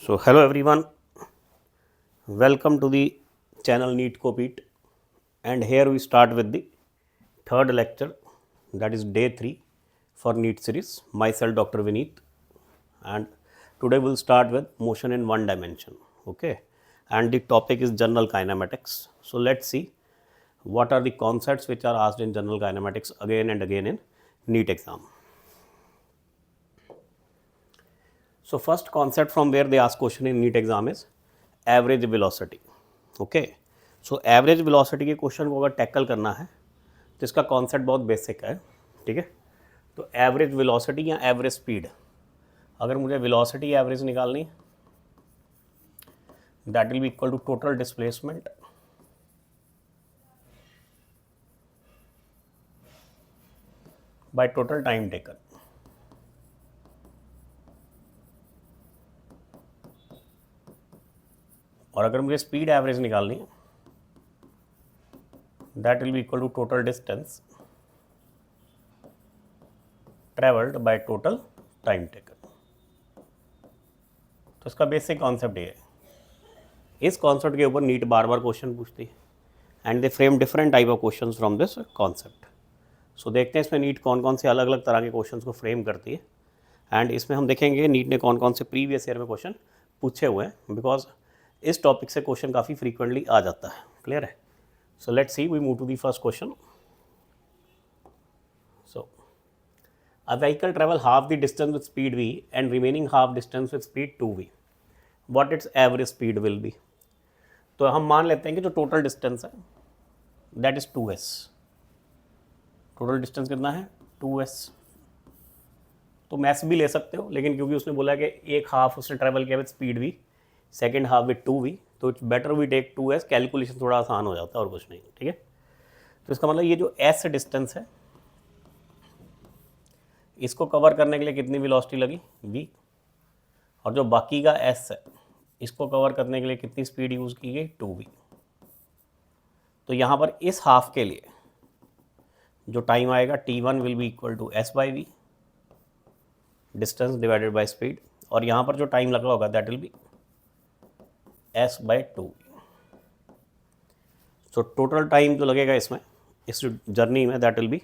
So, hello everyone, welcome to the channel NEET Copete, and here we start with the third lecture, that is day 3 for NEET series. Myself, Dr. Vineet, and today we'll start with motion in one dimension. Okay, and the topic is general kinematics. So, let's see what are the concepts which are asked in general kinematics again and again in NEET exam. So, first concept from where they ask question in NEET exam is average velocity. Okay, so average velocity के question को अगर tackle करना है तो इसका concept बहुत basic है. ठीक है, तो एवरेज वेलोसिटी या एवरेज स्पीड, अगर मुझे वेलोसिटी एवरेज निकालनी that will be equal to total displacement by total time taken. और अगर मुझे स्पीड एवरेज निकालनी है that will be equal to total distance travelled by total time taken. तो इसका बेसिक कॉन्सेप्ट ये है. इस कॉन्सेप्ट के ऊपर नीट बार बार क्वेश्चन पूछती है and they frame different type of question from this concept. So देखते हैं इसमें नीट कौन कौन से अलग अलग तरह के क्वेश्चन को फ्रेम करती है, एंड इसमें हम देखेंगे नीट ने कौन कौन से प्रीवियस ईयर में क्वेश्चन पूछे हुए हैं, बिकॉज इस टॉपिक से क्वेश्चन काफ़ी फ्रीक्वेंटली आ जाता है. क्लियर है? So let's see, we move to the first question. So a vehicle travel half the distance with speed v and remaining half distance with speed 2v. What its average speed will be. तो हम मान लेते हैं कि जो total distance है that is 2s. Total distance कितना है? 2s. तो मैथ्स भी ले सकते हो, लेकिन क्योंकि उसने बोला कि एक हाफ उसने ट्रैवल किया with speed v, second half with 2v, तो it's better we take 2s. Calculation थोड़ा आसान हो जाता है और कुछ नहीं. ठीक है, तो इसका मतलब ये जो s डिस्टेंस है इसको कवर करने के लिए कितनी वेलोसिटी लगी? v. और जो बाकी का s है इसको कवर करने के लिए कितनी स्पीड यूज़ की गई? 2v. तो यहाँ पर इस हाफ के लिए जो टाइम आएगा t1 will be equal to s by v, distance divided by speed, और यहाँ पर जो टाइम लगा होगा that will be s by 2v. So total time जो लगेगा इसमें इस जर्नी में that will be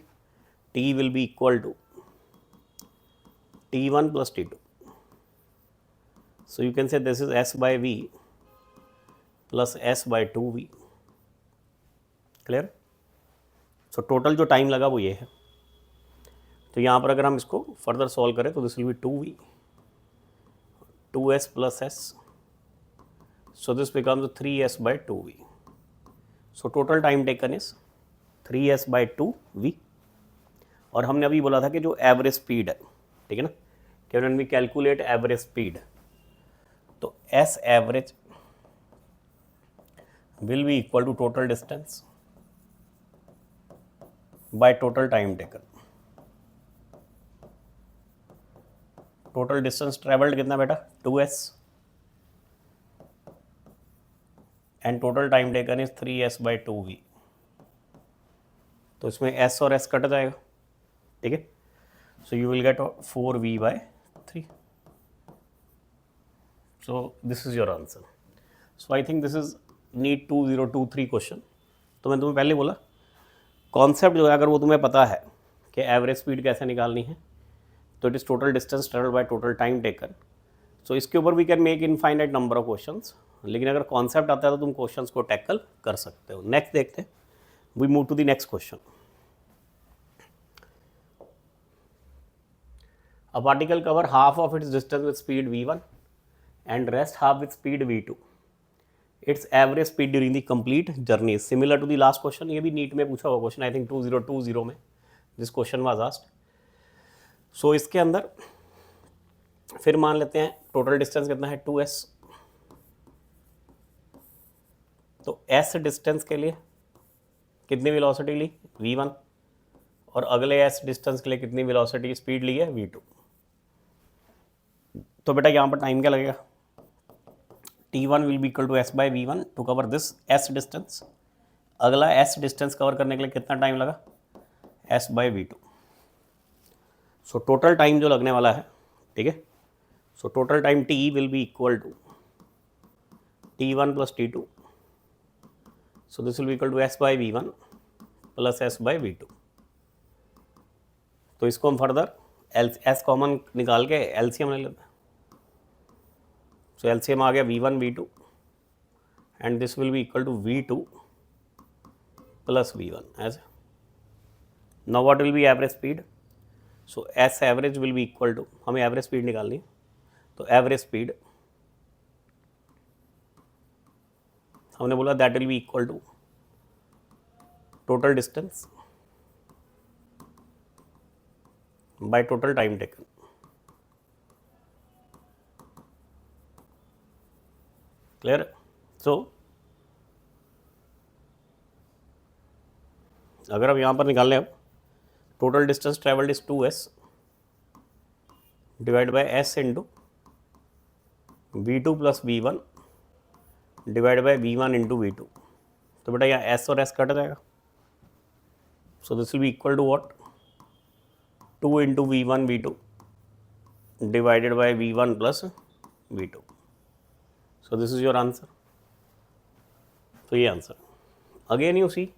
t will be equal to t1 plus t2. So you can say this is s by v plus s by 2v. Clear? So total जो time लगा वो ये है. तो यहाँ पर अगर हम इसको फर्दर सॉल्व करें तो this will B 2v 2s plus s. So this becomes 3s by 2v. So total time taken is 3s by 2v. और हमने अभी बोला था कि जो एवरेज स्पीड है, ठीक है ना, कि when we calculate average speed तो S average will be equal to total distance by total time taken. Total distance travelled कितना बेटा? 2s, and total time taken is 3s by 2v. तो इसमें s और s कट जाएगा. ठीक है, so you will get 4v by 3. So this is your answer. So I think this is NEET 2023 question. तो मैं तुम्हें पहले बोला कॉन्सेप्ट जो है अगर वो तुम्हें पता है कि एवरेज स्पीड कैसे निकालनी है तो it is total distance travel by total time taken. So इसके ऊपर we can make infinite number of questions, लेकिन अगर कॉन्सेप्ट आता है तो तुम क्वेश्चंस को टैकल कर सकते हो. नेक्स्ट देखते हैं, we move to the next question. A particle cover half of its distance with speed v1 and rest half with speed v2. Its average speed during the complete journey is similar to the last question. ये भी NEET में पूछा हुआ question, I think 2020 में this question was asked. सो इसके अंदर फिर मान लेते हैं टोटल डिस्टेंस कितना है? 2s. तो s डिस्टेंस के लिए कितनी वेलोसिटी ली? v1. और अगले s डिस्टेंस के लिए कितनी वेलोसिटी स्पीड ली है? v2. तो बेटा यहाँ पर टाइम क्या लगेगा? t1 will be equal to s by v1 to cover this s distance. अगला s डिस्टेंस कवर करने के लिए कितना टाइम लगा? s by v2. So total time जो लगने वाला है, ठीक है, so total time t will be equal to T1 plus T2. So this will be equal to S by V1 plus S by V2. तो इसको हम फर्दर S कॉमन निकाल के LCM ले लेते हैं. So LCM आ गया V1 V2 and this will be equal to V2 plus V1 as. Now what will be average speed? So S average will be equal to, हमें average speed निकालनी है, तो एवरेज स्पीड हमने बोला that will be equal to total distance by total time taken. Clear? So अगर हम यहाँ पर निकाल लें, अब total distance travelled is 2s divide by s into V2 plus V1 divide by V1 into V2. तो बेटा यहाँ s और s कट जाएगा. So this will be equal to what? 2 into V1 V2 divided by V1 plus V2. So this is your answer. तो ये answer. Again you see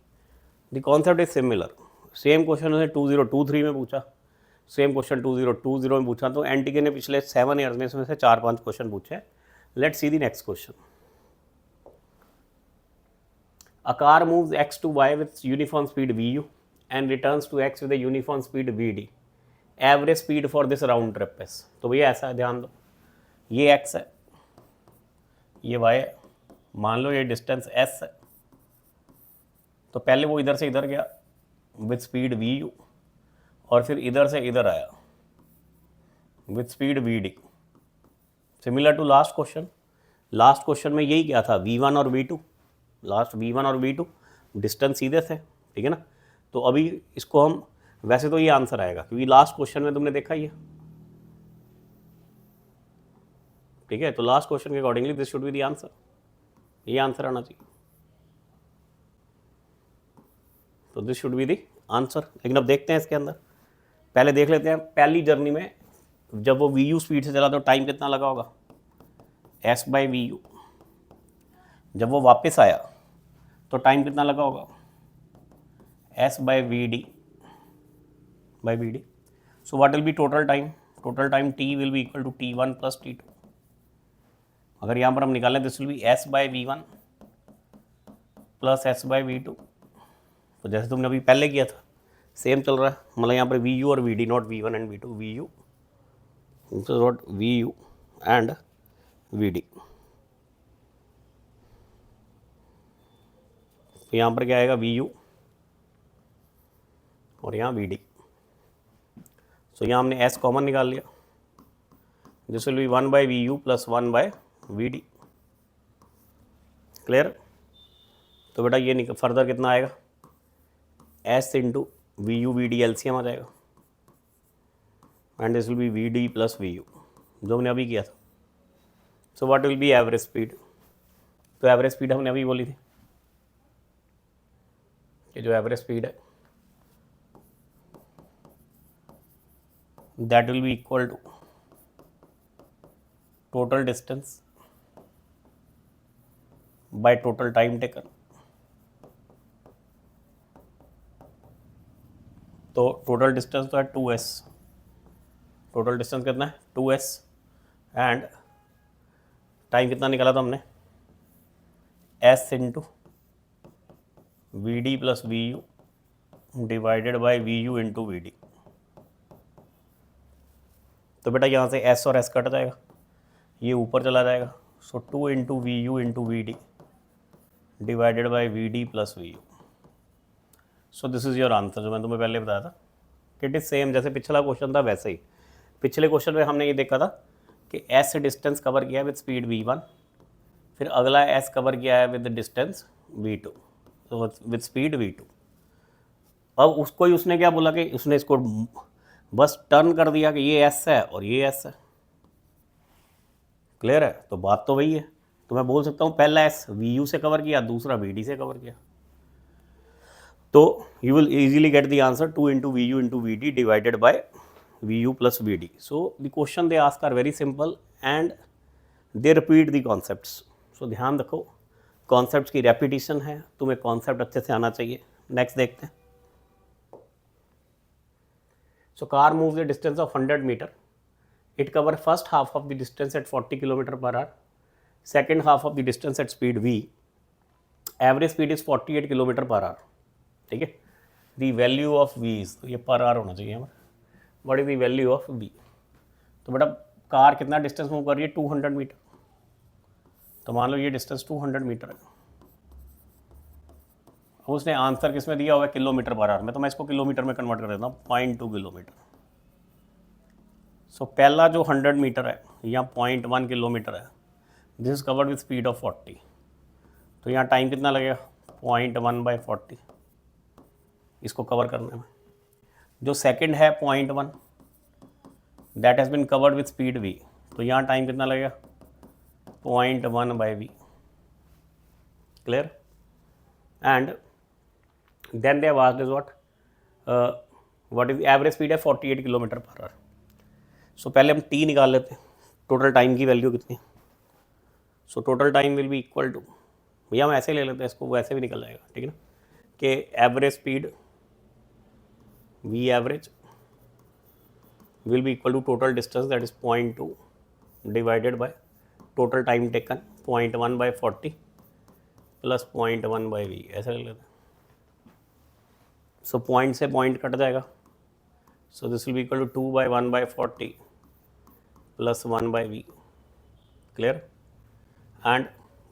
the concept is similar. Same question उन्होंने 2023 में पूछा, same question 2020 में पूछा. तो NTK ने पिछले 7 ईयर्स में इसमें से 4-5 क्वेश्चन पूछे. Let's see the next question. A car moves x to y with uniform speed vu and returns to x with a uniform speed vd. Average speed for this round trip is. तो भैया ऐसा है, ध्यान दो, ये x है, ये y है, मान लो ये डिस्टेंस s है. तो पहले वो इधर से इधर गया विथ स्पीड vu और फिर इधर से इधर आया with speed vd. Similar to last question. Last question में यही क्या था, v1 और v2. लास्ट v1 और v2 डिस्टेंस सीधे थे, ठीक है ना. तो अभी इसको हम, वैसे तो ये आंसर आएगा क्योंकि लास्ट क्वेश्चन में तुमने देखा ही है, ठीक है. तो लास्ट क्वेश्चन के accordingly this should be the answer. ये आंसर आना चाहिए. तो this should be the answer. लेकिन अब देखते हैं इसके अंदर, पहले देख लेते हैं पहली जर्नी में जब वो वी यू स्पीड से चला तो टाइम कितना लगा होगा, एस बाई वी यू. जब वो वापस आया तो टाइम कितना लगा होगा, s by we d by we d. So what will be total time? Total time t will be equal to T1 plus T2. अगर यहाँ पर हम निकालें this will be s by V1 plus s by V2. तो जैसे तुमने अभी पहले किया था सेम चल रहा है, मतलब यहाँ पर VU और VD, not V1 and V2, VU not VU and VD. तो यहाँ पर क्या आएगा, VU और यहाँ VD. सो यहाँ हमने S कॉमन निकाल लिया. This will be 1 by VU प्लस 1 बाई VD. क्लियर? तो बेटा ये फर्दर कितना आएगा, S into VU VD LCM आ जाएगा and this will be VD plus VU, जो हमने अभी किया था. So what will be average speed? तो एवरेज स्पीड हमने अभी बोली थी कि जो एवरेज स्पीड है that will be equal to total distance by total time taken. तो टोटल डिस्टेंस तो है 2s. टोटल डिस्टेंस कितना है, 2s एंड टाइम कितना निकाला था हमने, s into we D plus we u divided by v you into we d. तो बेटा यहाँ से s और s कट जाएगा, ये ऊपर चला जाएगा. So 2 into V you into we D divided by we D plus we U. So this is your answer. जो मैं तुम्हें पहले बताया था कि इट इज सेम, जैसे पिछला क्वेश्चन था वैसे ही. पिछले क्वेश्चन में हमने ये देखा था कि s डिस्टेंस कवर किया है विद स्पीड v1, फिर अगला s कवर किया है विद डिस्टेंस v2, तो विद स्पीड v2. अब उसको ही उसने क्या बोला कि उसने इसको बस टर्न कर दिया कि ये s है और ये s है. क्लियर है? तो बात तो वही है. तो मैं बोल सकता हूँ पहला s vu से कवर किया, दूसरा vd से कवर किया. तो you will easily get the answer 2 into VU into VD divided by VU plus VD. So the question they ask are very simple and they repeat the concepts. सो ध्यान रखो concept की repetition है, तुम्हें concept अच्छे से आना चाहिए। Next देखते हैं। So car moves the distance of 100 metre, it cover first half of the distance at 40 kilometre per hour, second half of the distance at speed v, average speed is 48 kilometre per hour. ठीक है, the value of v is, तो ये per hour होना चाहिए हमारा, what is the value of v। तो बेटा car कितना डिस्टेंस मूव कर रही है 200 मीटर, तो मान लो ये डिस्टेंस 200 मीटर है। उसने आंसर किस में दिया हुआ है किलोमीटर पर आवर में, तो मैं इसको किलोमीटर में कन्वर्ट कर देता हूँ 0.2 किलोमीटर। सो पहला जो 100 मीटर है यहाँ 0.1 किलोमीटर है, this is covered with speed of 40, तो यहाँ टाइम कितना लगेगा 0.1/40 इसको कवर करने में। जो सेकंड है 0.1 that has been covered with speed v, तो यहाँ टाइम कितना लगेगा 0.1/v। Clear? And then they have asked is what is average speed है 48 किलोमीटर पर आवर। सो पहले हम t निकाल लेते हैं, टोटल टाइम की वैल्यू कितनी। So total time will be equal to, भैया हम ऐसे ले लेते हैं इसको, वैसे भी निकल जाएगा, ठीक है ना, कि average speed v average will be equal to total distance, that is 0.2 divided by total time taken 0.1/40 plus 0.1/v, ऐसा ले लेते हैं। सो पॉइंट से पॉइंट कट जाएगा, so this will be equal to 2/1/40 plus 1/v। Clear? And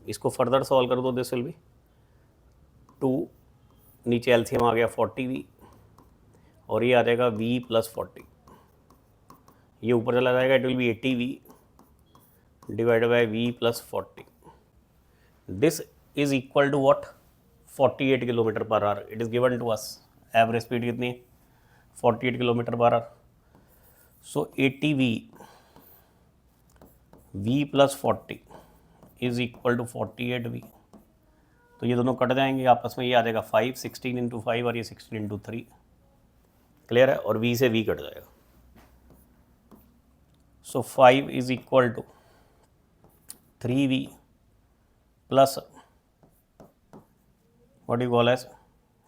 इसको further solve कर दो, this will B 2, नीचे एलसीएम आ गया 40v और ये आ जाएगा v प्लस 40, ये ऊपर चला जाएगा, it will be 80v divided by v plus 40। This is equal to what 48 kilometre per hour. It is given to us average speed कितनी है 48 kilometre per hour. So 80v v plus 40 is equal to 48v, तो ये दोनों cut जाएंगे आपस में, ये आ जाएगा 5, 16 इंटू 5 और ये 16 इंटू 3। क्लियर है? और v से v कट जाएगा। So 5 is equal to 3v plus what you call as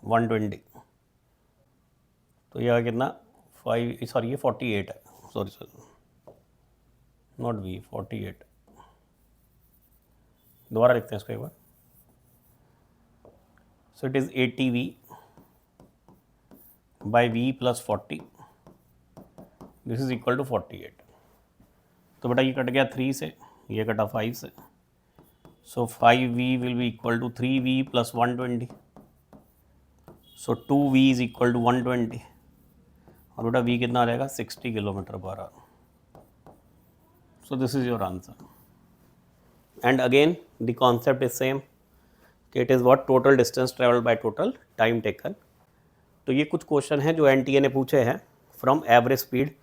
120, तो यह कितना 5, सॉरी ये 48 है, सॉरी नॉट v 48, दोबारा लिखते हैं इसको एक बार। So it is 80v by v plus 40, this is equal to 48। तो बेटा ये कट गया 3 से, ये कटा 5 से, so 5v will be equal to 3v plus 120, so 2v is equal to 120 और बेटा v कितना आ जाएगा 60 kilometre per hour. So this is your answer. And again the concept is same कि it is what total distance travelled by total time taken. तो ये कुछ question हैं जो एनटीए ने पूछे हैं from average speed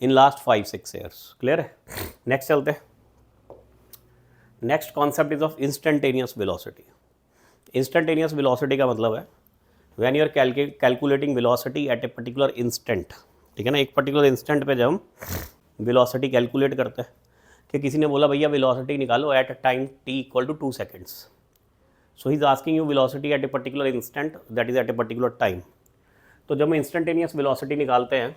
in last 5-6 years. Clear है? नेक्स्ट चलते हैं। Next concept is of instantaneous velocity. Instantaneous velocity का मतलब है when you are calculating velocity at a particular instant. ठीक है ना, एक पर्टिकुलर इंस्टेंट पे जब हम वेलोसिटी कैलकुलेट करते हैं, कि किसी ने बोला भैया वेलोसिटी निकालो at a time t equal to 2 seconds, so he is asking you velocity at a particular instant that is at a particular time. तो जब हम इंस्टेंटेनियस वेलोसिटी निकालते हैं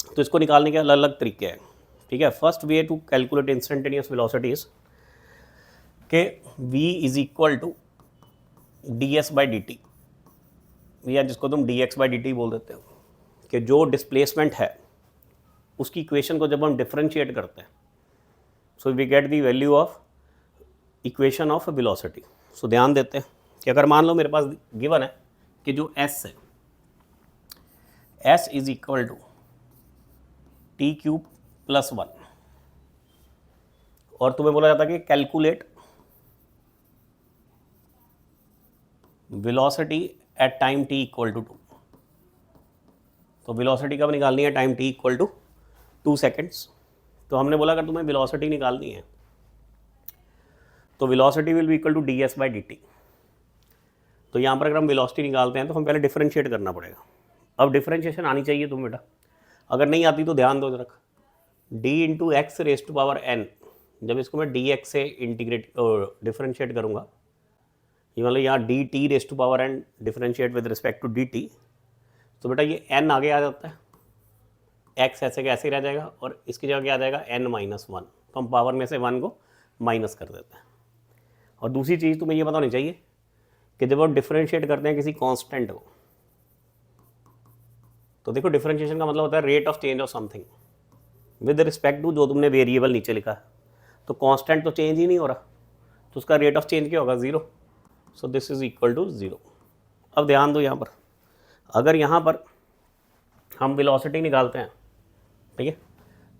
तो इसको निकालने के अलग अलग तरीके हैं। ठीक है, first way to calculate instantaneous velocities के v is equal to ds/dt, या जिसको तुम dx/dt बोल देते हो, कि जो डिस्प्लेसमेंट है उसकी इक्वेशन को जब हम डिफरेंशिएट करते हैं, so we get the value of equation of velocity. So ध्यान देते हैं कि अगर मान लो मेरे पास गिवन है कि जो s है, s is equal to t³ + 1, और तुम्हें बोला जाता है कि calculate velocity at time t equal to 2। तो वेलोसिटी कब निकालनी है? Time t equal to 2 seconds. तो हमने बोला अगर तुम्हें वेलोसिटी निकालनी है तो velocity will be equal to ds/dt। तो यहाँ पर अगर हम वेलोसिटी निकालते हैं तो हम पहले डिफरेंशिएट करना पड़ेगा। अब डिफरेंशिएशन आनी चाहिए तुम बेटा, अगर नहीं आती तो ध्यान दो जरा। d × x⁴n जब इसको मैं dx से इंटीग्रेट डिफरेंशिएट करूँगा, ये मतलब यहाँ dt raise to power n differentiate with respect to dt, तो बेटा ये n आगे आ जाता है, x ऐसे का ऐसे ही रह जाएगा और इसकी जगह क्या आ जाएगा n माइनस वन, तो हम पावर में से 1 को माइनस कर देते हैं। और दूसरी चीज़ तुम्हें ये पता होनी चाहिए कि जब हम डिफरेंशिएट करते हैं किसी कांस्टेंट को, तो देखो डिफरेंशिएशन का मतलब होता है rate of change of something with respect to जो तुमने वेरिएबल नीचे लिखा है। तो कांस्टेंट तो चेंज ही नहीं हो रहा, तो उसका रेट ऑफ चेंज क्या होगा, 0। So this is equal to 0। अब ध्यान दो यहाँ पर, अगर यहाँ पर हम वेलोसिटी निकालते हैं, ठीक है,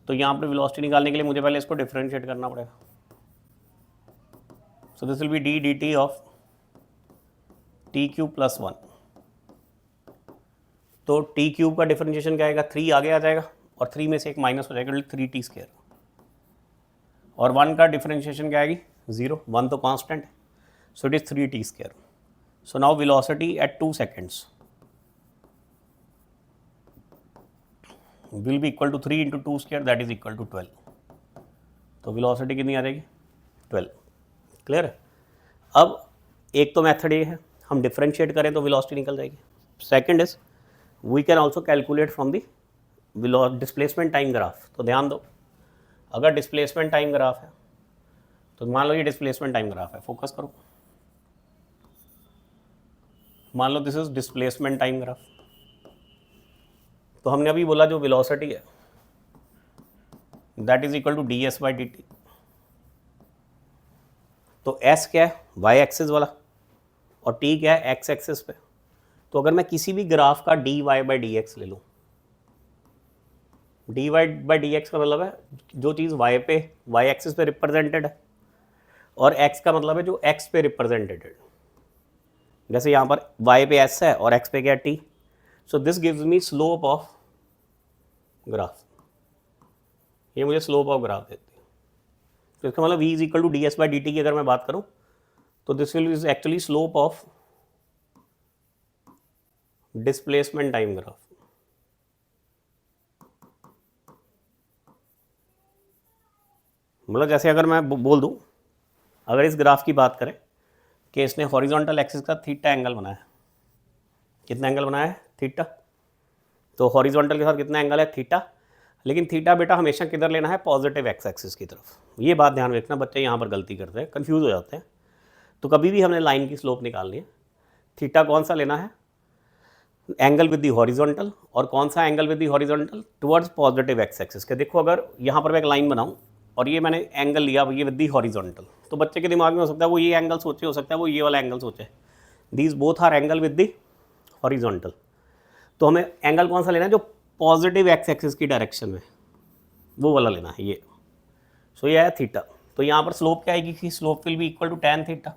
तो यहाँ पर वेलोसिटी निकालने के लिए मुझे पहले इसको डिफरेंशिएट करना पड़ेगा। सो this will be D D T of T cube plus 1। तो टी क्यूब का डिफरेंशिएशन क्या आएगा, 3 आगे आ जाएगा और 3 में से एक माइनस हो जाएगा, 3t स्क्वायर। और 1 का डिफरेंशिएशन क्या आएगी, 0, 1 तो कांस्टेंट है, so it is 3t square. So now velocity at 2 seconds will be equal to 3 into 2 square, that is equal to 12। तो वेलोसिटी कितनी आ जाएगी, 12। क्लियर है। अब एक तो मेथड ये है, हम डिफरेंशिएट करें तो वेलोसिटी निकल जाएगी। Second is we can also calculate from the displacement time graph. तो ध्यान दो, अगर डिस्प्लेसमेंट टाइम ग्राफ है तो मान लो ये डिस्प्लेसमेंट टाइम ग्राफ है, फोकस करो, मान लो this is displacement time graph. तो हमने अभी बोला जो वेलोसिटी है that is equal to D S by D T. तो s क्या है, y एक्सिस वाला, और t क्या है, x एक्सिस पे। तो अगर मैं किसी भी ग्राफ का dy बाई डी एक्स ले लूँ, dy बाई डी एक्स का मतलब है जो चीज़ y पे y एक्सिस पे रिप्रेजेंटेड है, और x का मतलब है जो x पे रिप्रेजेंटेड है। जैसे यहाँ पर y पे s है और x पे क्या है, t। So this gives me slope of graph, ये मुझे स्लोप ऑफ ग्राफ देती है। तो इसका मतलब v is equal to D S by D T की अगर मैं बात करूँ तो this will is actually slope of displacement time graph. मतलब जैसे अगर मैं बोल दूं, अगर इस ग्राफ की बात करें कि इसने हॉरिजॉन्टल एक्सिस का थीटा एंगल बनाया है, कितना एंगल बनाया है, थीटा। तो हॉरिजॉन्टल के साथ कितना एंगल है, थीटा। लेकिन थीटा बेटा हमेशा किधर लेना है, पॉजिटिव एक्स एक्सिस की तरफ। ये बात ध्यान रखना, बच्चे यहाँ पर गलती करते हैं, कंफ्यूज हो जाते हैं। तो कभी भी हमने लाइन की स्लोप निकालनी है, थीटा कौन सा लेना है, एंगल विद दी हॉरिजॉन्टल, और कौन सा angle with the horizontal, towards positive x axis के। देखो अगर यहाँ पर मैं एक लाइन बनाऊँ और ये मैंने एंगल लिया ये विद दी हॉरिजॉन्टल, तो बच्चे के दिमाग में हो सकता है वो ये एंगल सोचे, हो सकता है वो ये वाला एंगल सोचे। These both R angle with the horizontal. तो हमें एंगल कौन सा लेना है, जो पॉजिटिव एक्स एक्सिस की डायरेक्शन में, वो वाला लेना है ये। सो ये है थीटा। तो यहाँ पर स्लोप क्या आएगी कि slope will be equal to tan theta,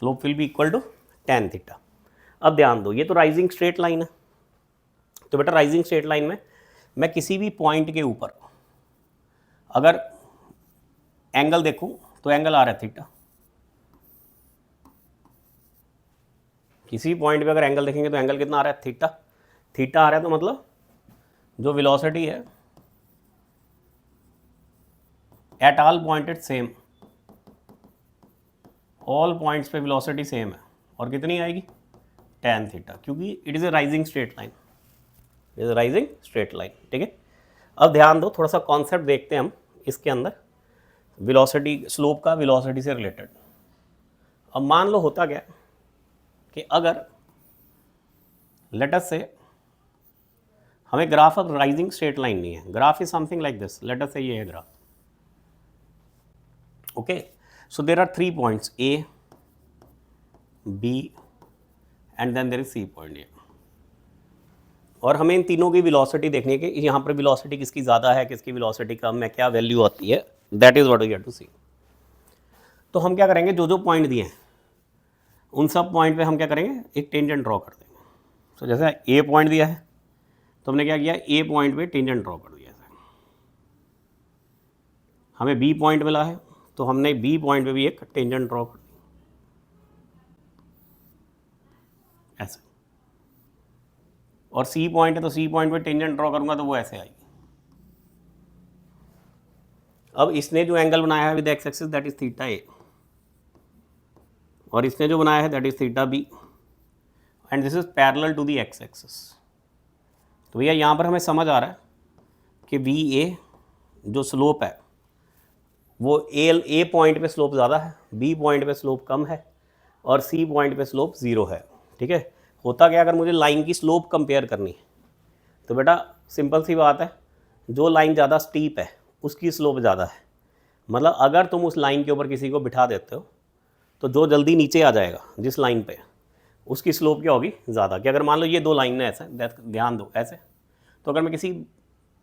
slope will be equal to tan theta. अब ध्यान दो, ये तो राइजिंग स्ट्रेट लाइन है। तो बेटा राइजिंग स्ट्रेट लाइन में मैं किसी भी पॉइंट के ऊपर अगर एंगल देखूं तो एंगल आ रहा है थीटा। किसी पॉइंट पे अगर एंगल देखेंगे तो एंगल कितना आ रहा है, थीटा। थीटा आ रहा है तो मतलब जो वेलोसिटी है at all point it same, all points पे वेलोसिटी सेम है, और कितनी आएगी, tan थीटा, क्योंकि it is a rising straight line, it is rising straight line. ठीक है। अब ध्यान दो, थोड़ा सा कॉन्सेप्ट देखते हैं हम इसके अंदर, वेलोसिटी स्लोप का वेलोसिटी से रिलेटेड। अब मान लो होता क्या कि अगर लेट अस से हमें graph of rising straight line नहीं है, graph is something like this, let us say ये है graph. Okay, so there are 3 points A, B and then there is C point. और हमें इन तीनों की वेलोसिटी देखनी है कि यहाँ पर वेलोसिटी किसकी ज़्यादा है, किसकी वेलोसिटी कम है, क्या वैल्यू आती है, that is what we have to see. तो हम क्या करेंगे, जो जो पॉइंट दिए हैं उन सब पॉइंट पे हम क्या करेंगे, एक टेंजेंट ड्रॉ कर देंगे। तो जैसे ए पॉइंट दिया है तो हमने क्या किया, ए पॉइंट पे टेंजेंट ड्रॉ कर दिया। हमें बी पॉइंट मिला है तो हमने बी पॉइंट पे भी एक टेंजेंट ड्रॉ कर दी, ऐसे। और सी पॉइंट है तो सी पॉइंट पे टेंजेंट ड्रॉ करूंगा तो वो ऐसे आएगी। अब इसने जो एंगल बनाया है with X axis that is theta A, और इसने जो बनाया है that is theta B, and this is parallel to the X axis. तो भैया यहाँ पर हमें समझ आ रहा है कि वी ए जो स्लोप है वो ए पॉइंट पे स्लोप ज़्यादा है, बी पॉइंट पे स्लोप कम है, और सी पॉइंट पे स्लोप 0 है। ठीक है, होता क्या, अगर मुझे लाइन की स्लोप कंपेयर करनी है तो बेटा सिंपल सी बात है, जो लाइन ज़्यादा स्टीप है उसकी स्लोप ज़्यादा है। मतलब अगर तुम उस लाइन के ऊपर किसी को बिठा देते हो तो जो जल्दी नीचे आ जाएगा जिस लाइन पे, उसकी स्लोप क्या होगी, ज़्यादा। कि अगर मान लो ये दो लाइन है ऐसे, ध्यान दो ऐसे, तो अगर मैं किसी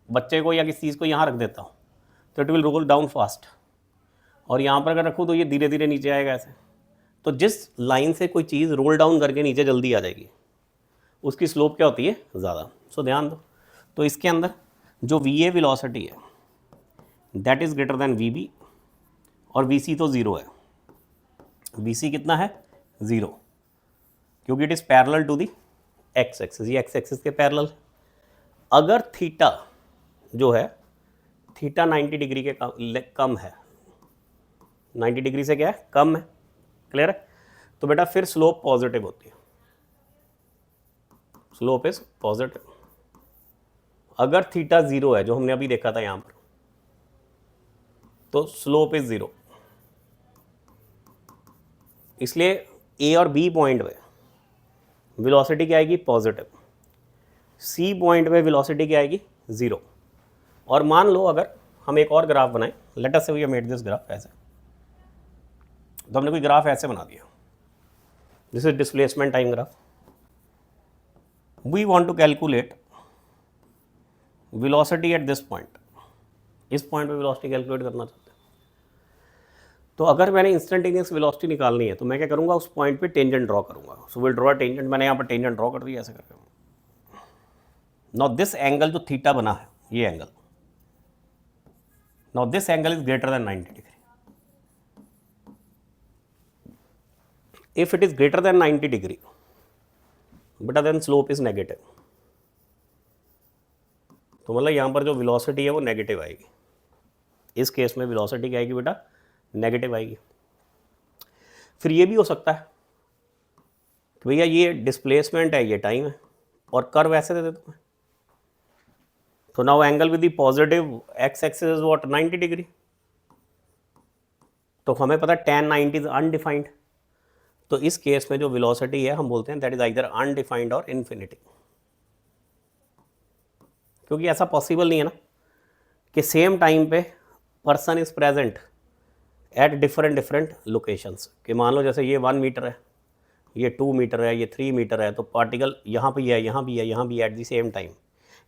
बच्चे को या किसी चीज़ को यहाँ रख देता हूँ तो it will roll down fast, और यहाँ पर अगर रखूँ तो ये धीरे धीरे नीचे आएगा ऐसे। तो जिस लाइन से कोई चीज़ रोल डाउन करके नीचे जल्दी आ जाएगी उसकी स्लोप क्या होती है, ज़्यादा। सो ध्यान दो, तो इसके अंदर जो वी ए वेलोसिटी है that is greater than V B, और वी सी तो 0 है। वी सी कितना है, 0, क्योंकि it is parallel to the X axis, ये एक्स एक्सिस के पैरेलल। अगर थीटा जो है थीटा 90 डिग्री के कम है, 90 डिग्री से क्या है, कम है, क्लियर है, तो बेटा फिर स्लोप पॉजिटिव होती है, स्लोप इज पॉजिटिव। अगर थीटा 0 है जो हमने अभी देखा था यहाँ पर, तो स्लोप इज 0। इसलिए ए और बी पॉइंट पे वेलोसिटी क्या आएगी, पॉजिटिव, सी पॉइंट पे वेलोसिटी क्या आएगी, 0। और मान लो अगर हम एक और ग्राफ बनाएं, लेट अस से वी मेड दिस ग्राफ ऐसे, तो हमने कोई ग्राफ ऐसे बना दिया, this is displacement time graph. We want to calculate velocity at this point, इस पॉइंट पे वेलोसिटी कैलकुलेट करना चाहते हैं। तो अगर मैंने इंस्टेंटेनियस वेलोसिटी निकालनी है तो मैं क्या करूँगा, उस पॉइंट पे टेंजेंट ड्रॉ करूँगा। सो विल ड्रॉ टेंजेंट, मैंने यहाँ पर टेंजेंट ड्रॉ कर दिया ऐसे करके। नाउ दिस एंगल जो थीटा बना है, ये angle, now this angle is greater than 90 degree. If it is greater than 90 degree बेटा देन स्लोप इज नेगेटिव। तो मतलब यहाँ पर जो वेलोसिटी है वो नेगेटिव आएगी। इस केस में वेलोसिटी क्या आएगी बेटा, नेगेटिव आएगी। फिर ये भी हो सकता है कि भैया ये डिस्प्लेसमेंट है, ये टाइम है, और कर्व ऐसे दे देता हूँ। तो now angle with the positive x axis is what, 90 degree. तो हमें पता है tan 90 इज अनडिफाइंड। तो इस केस में जो वेलोसिटी है हम बोलते हैं दैट इज आइदर अनडिफाइंड और इन्फिनिटी, क्योंकि ऐसा पॉसिबल नहीं है ना कि सेम टाइम पे person is present at different locations. कि मान लो जैसे ये 1 मीटर है, ये 2 मीटर है, ये 3 मीटर है, तो पार्टिकल यहाँ पे है, यहाँ भी है, यहाँ भी एट द सेम टाइम,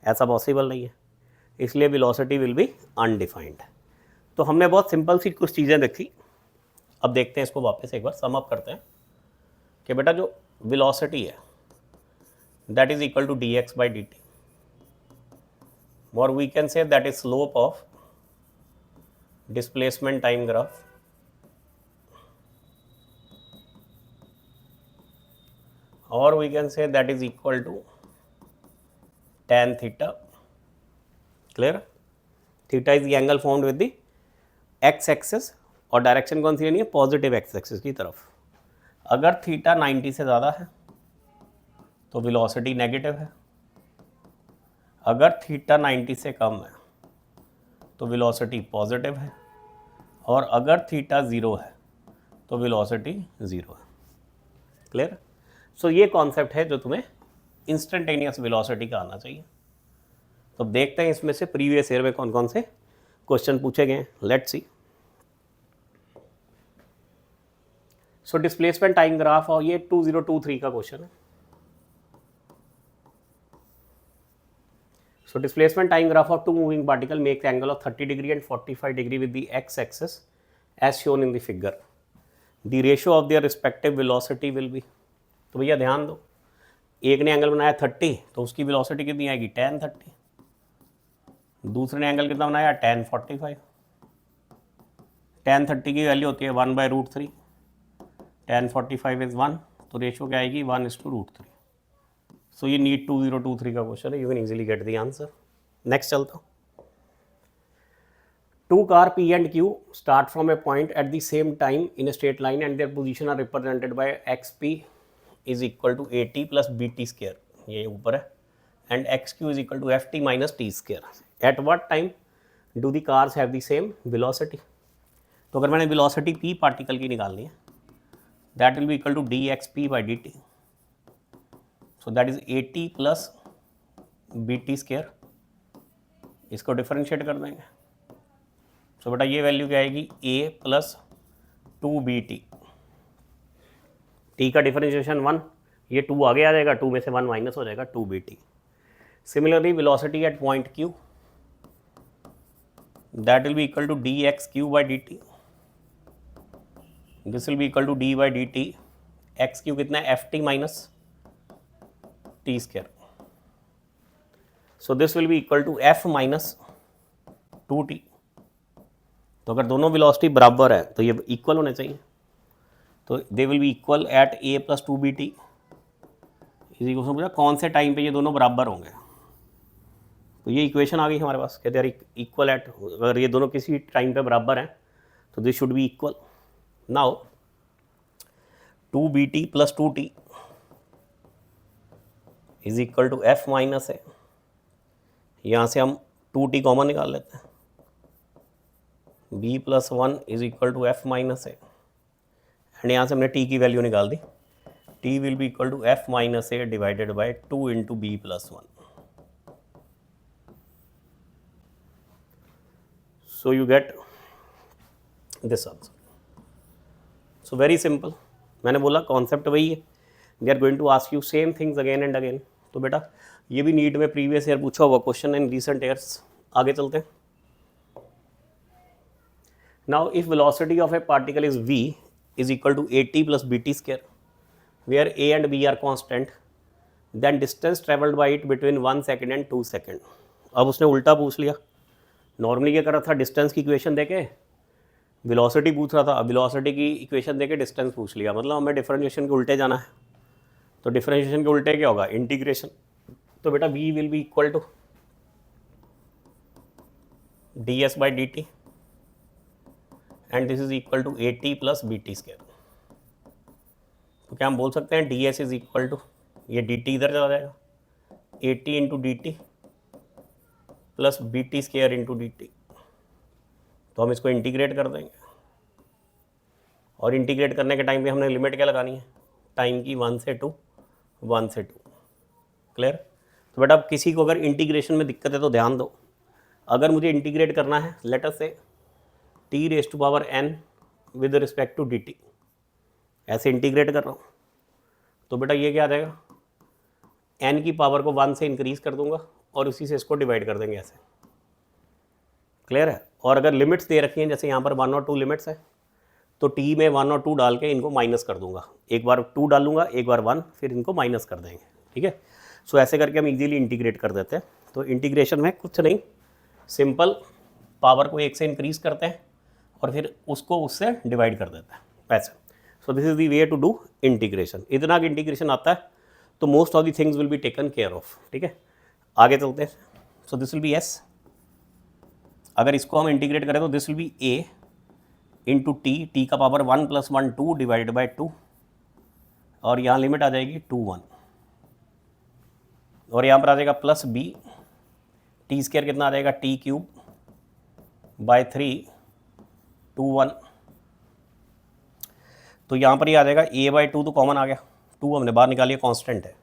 ऐसा पॉसिबल नहीं है। इसलिए वेलोसिटी विल बी अनडिफाइंड। तो हमने बहुत सिंपल सी कुछ चीज़ें देखी। अब देखते हैं इसको वापस एक बार सम अप करते हैं कि बेटा जो वेलोसिटी है that is equal to D X by D T, और we can say that is slope of displacement time graph, or we can say that is equal to tan theta, clear। theta is the angle formed with the x axis, और direction कौन सी लेनी है, positive x axis की तरफ। अगर theta 90 से ज़्यादा है तो वेलोसिटी नेगेटिव है, अगर थीटा 90 से कम है तो वेलोसिटी पॉजिटिव है, और अगर थीटा 0 है तो वेलोसिटी 0 है, क्लियर। सो ये कॉन्सेप्ट है जो तुम्हें इंस्टेंटेनियस वेलोसिटी का आना चाहिए। तो देखते हैं इसमें से प्रीवियस ईयर में कौन कौन से क्वेश्चन पूछे गए। Let's see. So displacement time graph, और ये 2023 का क्वेश्चन है। So displacement time graph of two moving particle makes angle of 30 degree and 45 degree with the X axis as shown in the figure. The ratio of their respective velocity will be. तो भैया ध्यान दो, एक ने angle बनाया 30 तो उसकी velocity कितनी आएगी, tan 30। दूसरे ने एंगल कितना बनाया, tan 45। tan 30 की वैल्यू होती है 1/√3, tan 45 इज 1, तो रेशियो क्या आएगी, 1:√3। सो ये नीट 2023 का क्वेश्चन है, you can easily get the answer. Next चलता हूँ। Two car P and Q start from a point at the same time in a straight line and their position are represented by XP is equal to AT plus BT square, ये ऊपर है, and XQ is equal to FT minus T square. At what time do the cars have the same velocity? तो अगर मैंने velocity P particle की निकालनी है, that will be equal to dXP by dt. So that is AT plus BT square. इसको differentiate कर देंगे. सो बेटा ये वैल्यू क्या आएगी, a प्लस 2BT. t का डिफरेंशिएशन 1, ये 2 आगे आ जाएगा, 2 में से 1 माइनस हो जाएगा, 2BT. Similarly velocity at point q, that will be equal to dxq by dt. This will be equal to d by dt. xq कितना है, ft minus t square. So this will be equal to f minus 2t. तो अगर दोनों velocity बराबर है तो ये equal होने चाहिए, तो they will be equal at a plus 2BT. इसी को समझा, कौन से टाइम पे ये दोनों बराबर होंगे. तो ये इक्वेशन आ गई हमारे पास, कहते हैं इक्वल एट, अगर ये दोनों किसी टाइम पे बराबर हैं तो this should be equal. Now 2BT plus 2T is equal to f minus है. यहाँ से हम 2T कॉमन निकाल लेते हैं. b plus 1 is equal to f minus है, एंड यहाँ से हमने t की वैल्यू निकाल दी. t will be equal to f minus A divided by 2 into B plus 1. So you get this answer. So very simple. मैंने बोला concept वही है. They are going to ask you same things again and again. तो बेटा ये भी NEET में previous year पूछा हुआ क्वेश्चन इन रिसेंट ईयर्स. आगे चलते हैं. Now if velocity of a particle is v is equal to at plus bt square, where a and b are constant, then distance travelled by it between 1 second and 2 second. अब उसने उल्टा पूछ लिया. Normally क्या कर रहा था, distance की इक्वेशन देके वेलोसिटी पूछ रहा था, अब वेलोसिटी की इक्वेशन देके डिस्टेंस पूछ लिया. मतलब हमें डिफरेंशिएशन के उल्टे जाना है. तो डिफरेंशिएशन के उल्टे क्या होगा, इंटीग्रेशन. तो बेटा v will be equal to ds by dt and this is equal to AT plus BT square. तो क्या हम बोल सकते हैं ds इज इक्वल टू, ये dt इधर चला जाएगा, AT into dt plus BT square into dt. तो हम इसको इंटीग्रेट कर देंगे, और इंटीग्रेट करने के टाइम पे हमने लिमिट क्या लगानी है, टाइम की 1 से 2, 1 से 2. क्लियर. तो बेटा अब किसी को अगर इंटीग्रेशन में दिक्कत है तो ध्यान दो. अगर मुझे इंटीग्रेट करना है, late us say t raise to power n with respect to dt, ऐसे इंटीग्रेट कर रहा हूँ, तो बेटा ये क्या आ जाएगा, n की पावर को 1 से इंक्रीज कर दूंगा और उसी से इसको डिवाइड कर देंगे ऐसे. क्लियर है. और अगर लिमिट्स दे रखी हैं, जैसे यहाँ पर 1 और 2 लिमिट्स है, तो t में 1 और 2 डाल के इनको माइनस कर दूंगा. एक बार 2 डालूंगा, एक बार 1, फिर इनको माइनस कर देंगे. ठीक है. सो ऐसे करके हम इजीली इंटीग्रेट कर देते हैं. तो इंटीग्रेशन में कुछ नहीं, सिंपल पावर को 1 से इंक्रीज करते हैं और फिर उसको उससे डिवाइड कर देता है ऐसे. So this is the way to do integration. इतना इंटीग्रेशन आता है तो most of the things will be taken care of. ठीक है. आगे चलते हैं. So this will be s. अगर इसको हम इंटीग्रेट करें तो this will be a into T का पावर 1 प्लस 1 2 डिवाइडेड बाई 2, और यहाँ लिमिट आ जाएगी 2 1, और यहाँ पर आ जाएगा प्लस b. टी स्क्वायर कितना आ जाएगा, t क्यूब बाय 3 2 1. तो यहाँ पर ये आ जाएगा a बाई 2, तो कॉमन आ गया, 2 हमने बाहर निकालिए, कांस्टेंट है.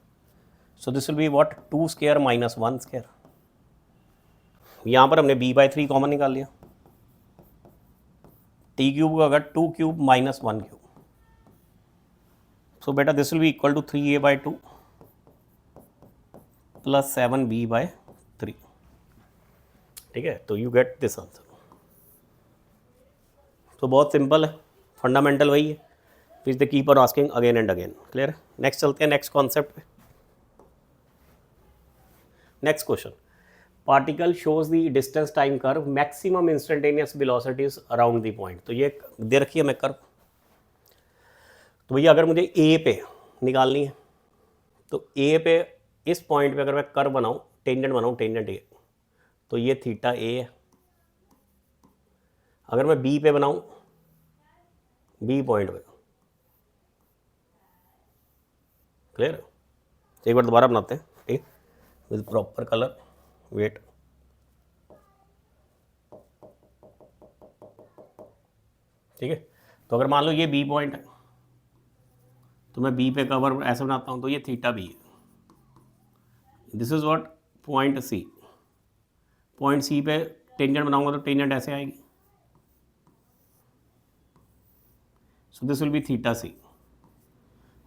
सो this will be what, 2 square minus 1 square. यहाँ पर हमने b बाई 3 कॉमन निकाल लिया. t क्यूब का अगर 2 क्यूब माइनस 1 क्यूब. सो बेटा this will be equal to 3a by 2 plus 7b by 3. ठीक है. तो यू गेट दिस आंसर. तो बहुत सिंपल है, फंडामेंटल वही है, which the keep on asking again and again. Clear है. नेक्स्ट चलते हैं नेक्स्ट कॉन्सेप्ट पे. Next question, particle shows the distance time curve, maximum instantaneous velocities around the point. तो ये दे रखी है हमें कर्व. तो भैया अगर मुझे ए पे निकालनी है, तो ए पे इस पॉइंट पे अगर मैं कर्व बनाऊँ, टेंजेंट बनाऊँ, टेंजेंट ए, तो ये थीटा ए है, अगर मैं बी पे बनाऊं, बी पॉइंट पे, क्लियर। तो एक बार दोबारा बनाते हैं, ठीक, विद प्रॉपर कलर, वेट, ठीक है। तो अगर मान लो ये बी पॉइंट है, तो मैं बी पे कवर ऐसे बनाता हूँ, तो ये थीटा बी है। This is what point C, point C पे टेंजेंट बनाऊंगा तो टेंजेंट ऐसे आएगी, so this will be theta C.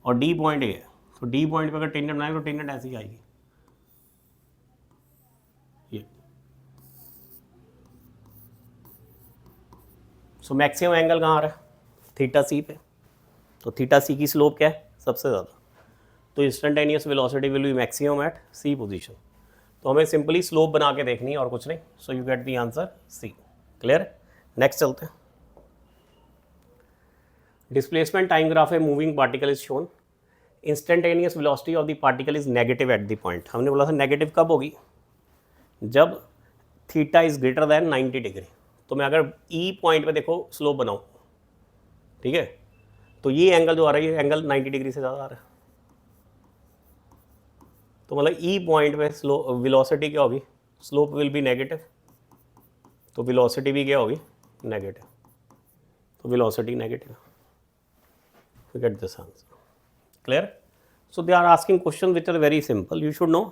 और डी पॉइंट ए है, तो डी पॉइंट पे अगर टेंजेंट बनाएंगे तो टेंजेंट ऐसी आएगी, ये। सो मैक्सिमम एंगल कहाँ आ रहा है, थीटा सी पे। तो थीटा सी की स्लोप क्या है, सबसे ज़्यादा, तो instantaneous velocity will be maximum at C position. तो हमें सिंपली स्लोप बना के देखनी है और कुछ नहीं, so you get the answer C, clear. Next चलते हैं। डिस्प्लेसमेंट टाइम ग्राफ है, moving particle is shown, instantaneous velocity of the particle is negative at the point. हमने बोला था नेगेटिव कब होगी, जब theta is greater than 90 degree. तो मैं अगर ई पॉइंट पे देखो स्लोप बनाऊं, ठीक है, तो ये एंगल जो आ रहा है, ये एंगल 90 डिग्री से ज़्यादा आ रहा है, तो मतलब ई पॉइंट पे स्लो वेलोसिटी क्या होगी, स्लोप विल बी नेगेटिव, तो वेलोसिटी भी क्या होगी, नेगेटिव, तो velocity negative, you get this answer, clear. So they are asking question which are very simple, you should know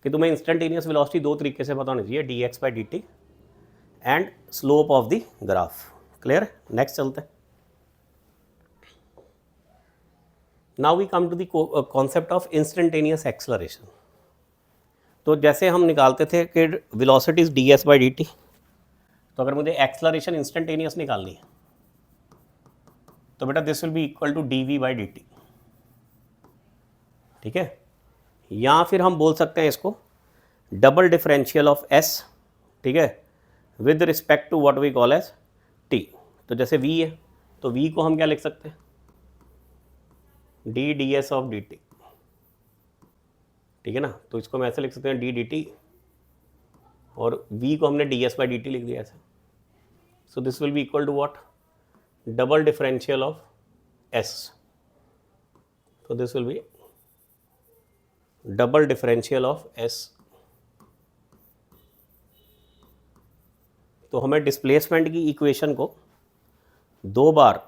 कि तुम्हें इंस्टेंटेनियस वेलोसिटी दो तरीके से पता होनी चाहिए, D X by D T and slope of the graph, clear. Next चलते हैं। Now we come to the concept of instantaneous acceleration. तो जैसे हम निकालते थे कि velocity is D S by D T, तो अगर मुझे एक्सलरेशन इंस्टेंटेनियस निकालनी है तो बेटा this will be equal to D we by D T, ठीक है। या फिर हम बोल सकते हैं इसको डबल डिफरेंशियल ऑफ एस, ठीक है, with respect to what we call as T. तो जैसे v है, तो v को हम क्या लिख सकते हैं, d d s of D T, ठीक है ना। तो इसको हम ऐसे लिख सकते हैं डी डी टी, और v को हमने d S by D t लिख दिया ऐसे। So this will be equal to what, double differential of s, तो this will be double differential of s। तो हमें डिस्प्लेसमेंट की इक्वेशन को दो बार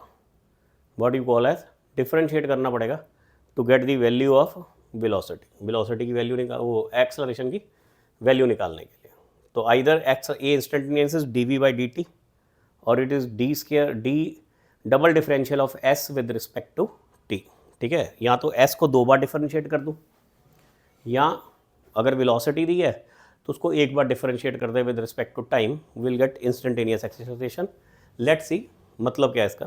what you call as differentiate करना पड़ेगा to get the value of velocity, velocity की वैल्यू निकाल, वो एक्सेलरेशन की वैल्यू निकालने के लिए। तो either x a instantaneous is d we by D T, और it is d square d double differential of s with respect to t, ठीक है। या तो एस को दो बार डिफरेंशिएट कर दूँ, या अगर वेलोसिटी दी है तो उसको एक बार डिफरेंशिएट कर दे with respect to time, will get instantaneous acceleration. Let's see मतलब क्या है इसका।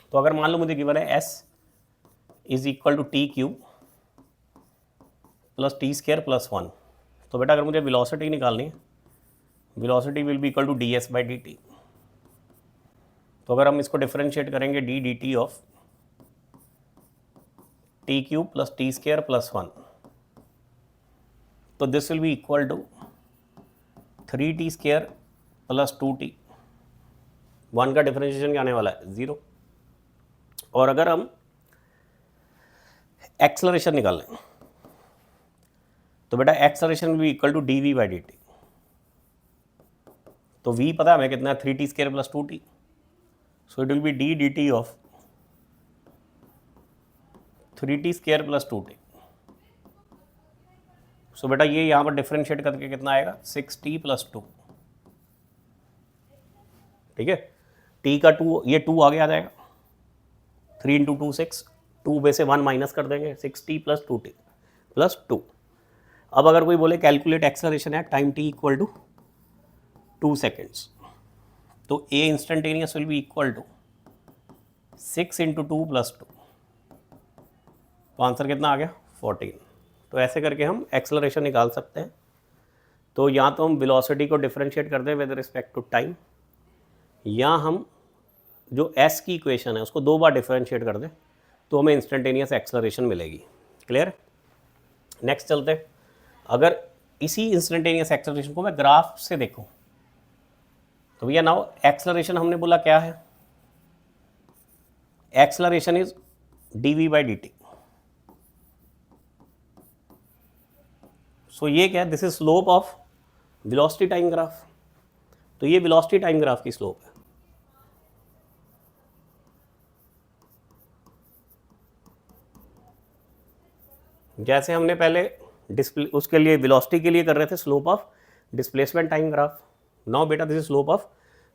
तो अगर मान लो मुझे गिवन है S is equal to T cube plus T square plus 1, तो बेटा अगर मुझे वेलोसिटी निकालनी है, velocity will be equal to D S by D T. तो अगर हम इसको डिफरेंशिएट करेंगे D D T of T cube plus T square plus 1, तो this will be equal to 3t square plus 2t, 1 का differentiation क्या आने वाला है, 0। और अगर हम एक्सेलरेशन निकाल लें तो बेटा acceleration will be equal to D we by D T. तो v पता है हमें कितना है, 3t square plus 2t, so it will be D D T of 3t square plus 2t। सो बेटा ये यहाँ पर डिफरेंशिएट करके कितना आएगा, 6t प्लस 2, ठीक है। t का 2, ये 2 आगे आ जाएगा, 3 इंटू 2 6, 2 में से 1 माइनस कर देंगे, 6t प्लस 2t प्लस 2। अब अगर कोई बोले कैलकुलेट एक्सेलरेशन है time t equal to 2 seconds, तो a instantaneous will be equal to 6 into 2 plus 2, तो आंसर कितना आ गया, 14। तो ऐसे करके हम एक्सेलरेशन निकाल सकते हैं। तो या तो हम वेलोसिटी को डिफरेंशिएट कर दें विद रिस्पेक्ट टू टाइम, या हम जो s की इक्वेशन है उसको दो बार डिफरेंशिएट कर दें तो हमें इंस्टेंटेनियस एक्सेलरेशन मिलेगी, क्लियर। नेक्स्ट चलते हैं। अगर इसी इंस्टेंटेनियस एक्सेलरेशन को मैं ग्राफ से देखूं, तो भैया नाउ एक्सलरेशन हमने बोला क्या है, acceleration is dv by dt। सो ये क्या है, this is slope of velocity time graph. तो ये वेलोसिटी टाइम ग्राफ की स्लोप है। जैसे हमने पहले उसके लिए वेलोसिटी के लिए कर रहे थे slope of displacement time graph, now बेटा this is slope of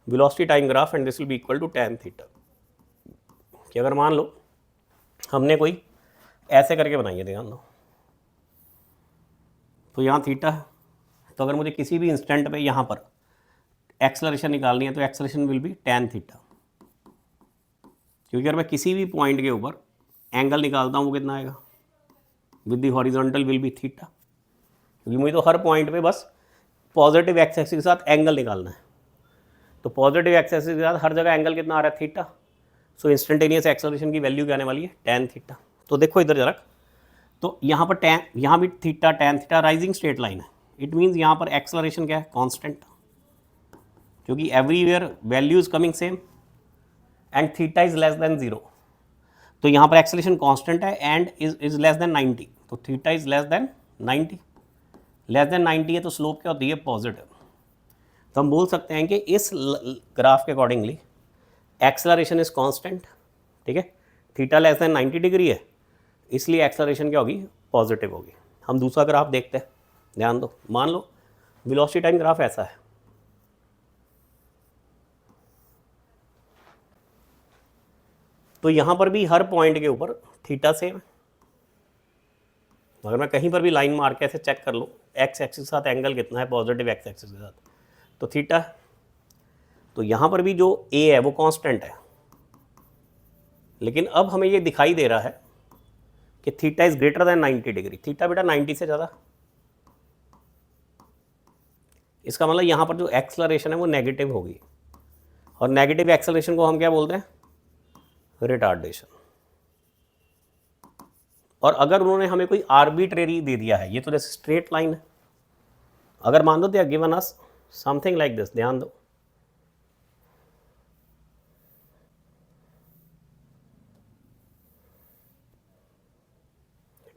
velocity time graph and this will be equal to tan theta. कि अगर मान लो हमने कोई ऐसे करके बनाई है, ध्यान दो, तो यहाँ थीटा है, तो अगर मुझे किसी भी इंस्टेंट पे यहाँ पर एक्सलरेशन निकालनी है तो acceleration will be tan theta. क्योंकि अगर मैं किसी भी पॉइंट के ऊपर एंगल निकालता हूँ वो कितना आएगा, with the horizontal will be theta. क्योंकि मुझे तो हर पॉइंट पे बस पॉजिटिव एक्स एक्सिस के साथ एंगल निकालना है, तो पॉजिटिव एक्स एक्सिस के साथ हर जगह एंगल कितना आ रहा है, थीटा। सो इंस्टेंटेनियस एक्सलरेशन की वैल्यू क्या आने वाली है, tan थीटा। तो देखो इधर जरा, तो यहाँ पर यहाँ भी theta tan theta rising straight line है, इट मीन्स यहाँ पर एक्सलरेशन क्या है, कांस्टेंट, क्योंकि everywhere value is coming same and theta is less than 0। तो यहाँ पर एक्सलेशन कांस्टेंट है एंड इज लेस देन 90, तो theta is less than 90। Less than 90 है तो स्लोप क्या होती है, पॉजिटिव। तो हम बोल सकते हैं कि इस ग्राफ के अकॉर्डिंगली एक्सलरेशन इज कांस्टेंट, ठीक है, थीटा लेस देन 90 डिग्री है, इसलिए एक्सलरेशन क्या होगी, पॉजिटिव होगी। हम दूसरा ग्राफ देखते हैं, ध्यान दो, मान लो वेलोसिटी टाइम ग्राफ ऐसा है, तो यहाँ पर भी हर पॉइंट के ऊपर थीटा सेम है। अगर मैं कहीं पर भी लाइन मार के ऐसे चेक कर लूँ एक्स एक्सिस के साथ एंगल कितना है, पॉजिटिव एक्स एक्सिस के साथ, तो थीटा है। तो यहाँ पर भी जो ए है वो कांस्टेंट है, लेकिन अब हमें ये दिखाई दे रहा है कि theta is greater than 90 degree. Theta बेटा 90 से ज़्यादा, इसका मतलब यहाँ पर जो एक्सलरेशन है वो नेगेटिव होगी, और नेगेटिव एक्सलरेशन को हम क्या बोलते हैं, रिटार्डेशन। और अगर उन्होंने हमें कोई आर्बिट्रेरी दे दिया है, ये तो जैसे स्ट्रेट लाइन है, अगर मान दो they are given us something like this, ध्यान दो,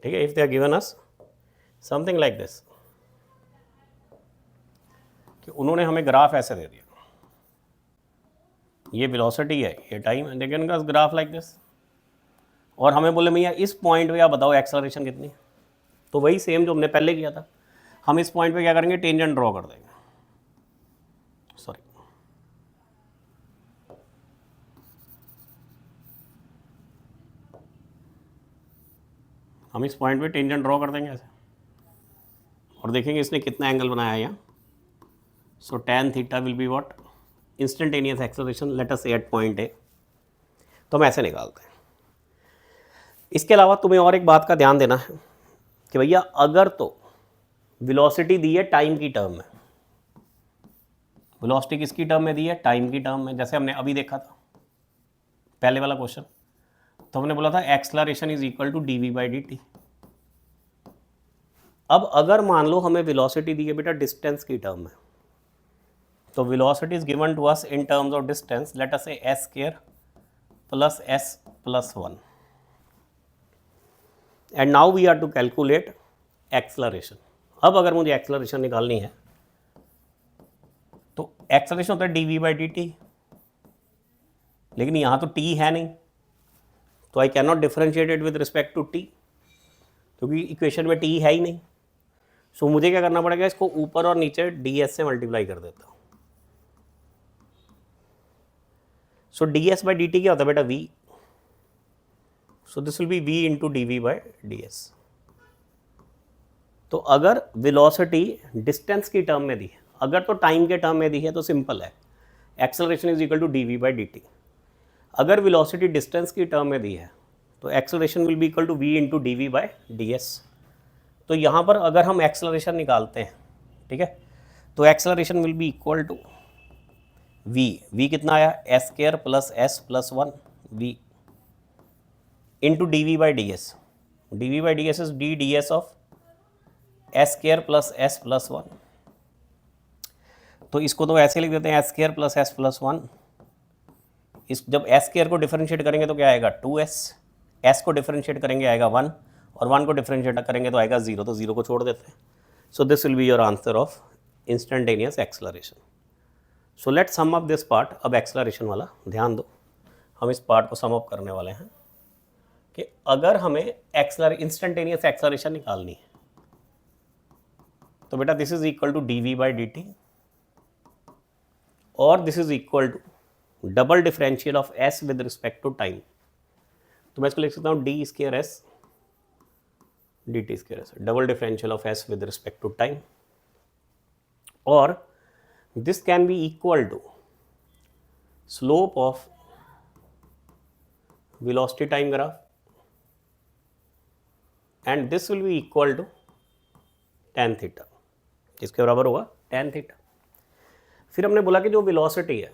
ठीक है, if they are given us something like this, कि उन्होंने हमें ग्राफ ऐसे दे दिया, ये वेलोसिटी है, ये टाइम है, लेकिन का ग्राफ लाइक दिस, और हमें बोले भैया इस पॉइंट पे आप बताओ एक्सलरेशन कितनी है। तो वही सेम जो हमने पहले किया था, हम इस पॉइंट पे क्या करेंगे, टेंजेंट ड्रॉ कर देंगे, सॉरी, हम इस पॉइंट पे टेंजेंट ड्रॉ कर देंगे ऐसे, और देखेंगे इसने कितना एंगल बनाया है यहाँ। सो tan theta will be what, instantaneous acceleration, late us से एट पॉइंट ए। तो हम ऐसे निकालते हैं। इसके अलावा तुम्हें और एक बात का ध्यान देना है कि भैया अगर तो वेलोसिटी दी है टाइम की टर्म में, वेलोसिटी किसकी टर्म में दी है, टाइम की टर्म में, जैसे हमने अभी देखा था पहले वाला क्वेश्चन, तो हमने बोला था acceleration is equal to dv by dt। अब अगर मान लो हमें वेलोसिटी दी है बेटा डिस्टेंस की टर्म में, तो velocity is given to us in terms of distance, let us say s square plus s plus 1, and now we are to calculate acceleration. अब अगर मुझे एक्सलरेशन निकालनी है तो एक्सलरेशन होता है dv बाई dt, लेकिन यहाँ तो t है नहीं, तो I can not differentiate it with respect to t, क्योंकि इक्वेशन में t है ही नहीं। सो मुझे क्या करना पड़ेगा, इसको ऊपर और नीचे ds से मल्टीप्लाई कर देता हूँ। सो ds बाई dt क्या होता है बेटा, v, so this will B v into dv by ds। तो अगर वेलोसिटी डिस्टेंस की टर्म में दी है, अगर तो टाइम के टर्म में दी है तो सिंपल है, acceleration is equal to dv by dt। अगर वेलोसिटी डिस्टेंस की टर्म में दी है तो acceleration will be equal to v into d we by d s. तो यहाँ पर अगर हम एक्सेलरेशन निकालते हैं, ठीक है, तो acceleration will be equal to v कितना आया, s square plus s plus 1 v into d we by d s. D we by d s is d d s of s square plus s plus 1। तो इसको तो ऐसे लिख देते हैं s square plus s plus one. इस जब S square को डिफरेंशिएट करेंगे तो क्या आएगा 2s, एस को डिफरेंशिएट करेंगे आएगा 1 और 1 को डिफरेंशिएट करेंगे तो आएगा 0, तो 0 को छोड़ देते हैं। So this will be your answer of instantaneous acceleration. So let sum up this part. अब एक्सेलरेशन वाला ध्यान दो, हम इस पार्ट को सम अप करने वाले हैं कि अगर हमें इंस्टेंटेनियस एक्सेलरेशन निकालनी है तो बेटा this is equal to D we by D T और this is equal to double differential of s with respect to time. तो मैं इसको लिख सकता हूँ d square s d t square s, double differential of s with respect to time, और this can be equal to slope of velocity time graph and this will be equal to tan theta, इसके बराबर होगा tan theta। फिर हमने बोला कि जो velocity है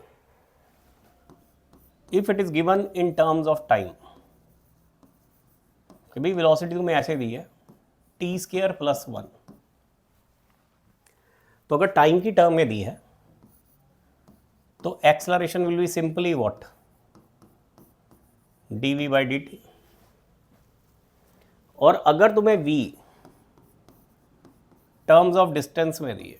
if it is given in terms of time, कि भाई velocity तुम्हें ऐसे दी है t स्क्वायर प्लस 1, तो अगर टाइम की टर्म में दी है तो acceleration will be simply what d we by D T, और अगर तुम्हें v टर्म्स ऑफ डिस्टेंस में दी है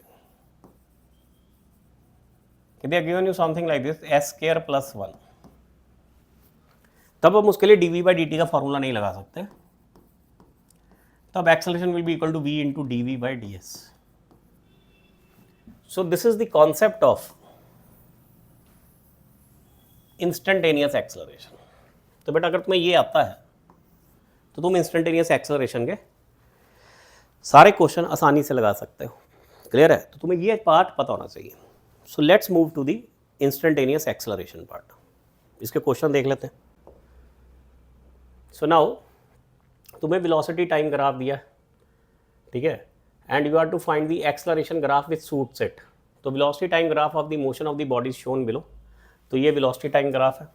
कि they are given you something like this s square plus 1, तब हम उसके लिए d we by D t का फॉर्मूला नहीं लगा सकते, तब acceleration will be equal to v into d we by d s. So this is the concept of instantaneous acceleration. तो बेटा अगर तुम्हें ये आता है तो तुम इंस्टेंटेनियस एक्सेलरेशन के सारे क्वेश्चन आसानी से लगा सकते हो। क्लियर है? तो तुम्हें ये पार्ट पता होना चाहिए। So let's move to the instantaneous acceleration part. इसके क्वेश्चन देख लेते हैं। सो नाउ तुम्हें वेलोसिटी टाइम ग्राफ दिया है, ठीक है, and you are to find the acceleration graph with suits it. तो velocity time graph of the motion of the body is shown below. तो ये वेलोसिटी टाइम ग्राफ है,